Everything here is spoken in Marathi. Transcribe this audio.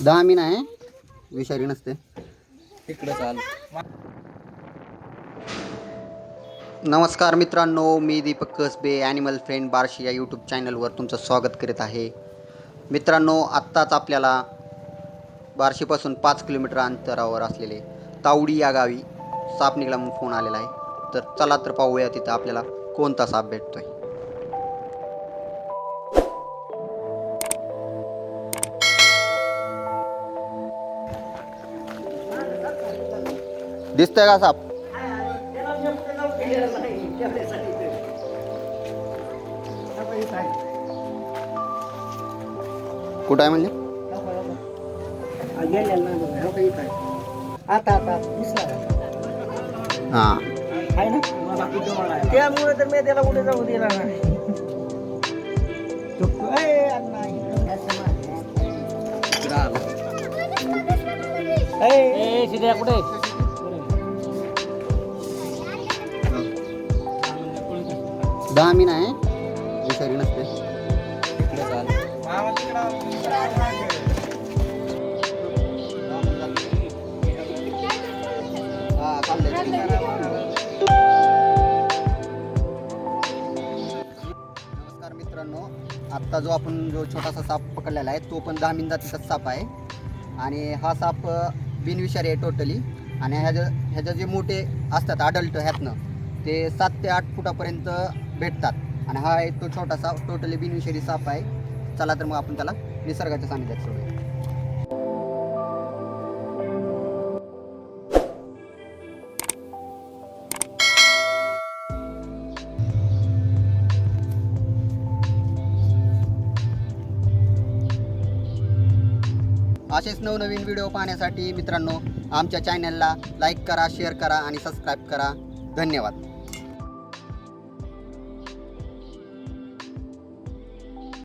10 मीन आहे, विषारी नसते. नमस्कार मित्रांनो, मी दीपक कसबे ॲनिमल फ्रेंड बार्शी या यूट्यूब चॅनलवर तुमचं स्वागत करीत आहे. मित्रांनो, आत्ताच आपल्याला बार्शीपासून 5 किलोमीटर अंतरावर असलेले तावडी या गावी साप निघाला म्हणून फोन आलेला आहे. तर चला तर पाहूया तिथं आपल्याला कोणता साप भेटतोय. दिसतंय का साप? कुठं आहे म्हणजे? हां, त्यामुळे तर मी त्याला कुठे जाऊ दिला नाही. कुठे 10 मीन आहे, विषारी नसते. नमस्कार मित्रांनो, आत्ता जो छोटासा साप पकडलेला आहे तो पण 10 मीन जातीचाच साप आहे. आणि हा साप बिनविषारी आहे टोटली. आणि ह्याच्या जे मोठे असतात अडल्ट ह्यातनं ते 7 ते 8 फुटापर्यंत भेटतात. आणि हा आहे तो छोटासा टोटली बिनविषारी साप आहे. चला तर मग आपण त्याला निसर्गाच्या सानिध्यात सोडूया. असेच नवनवीन व्हिडिओ पाहण्यासाठी मित्रांनो आमच्या चॅनलला लाईक करा, शेअर करा आणि सबस्क्राईब करा. धन्यवाद.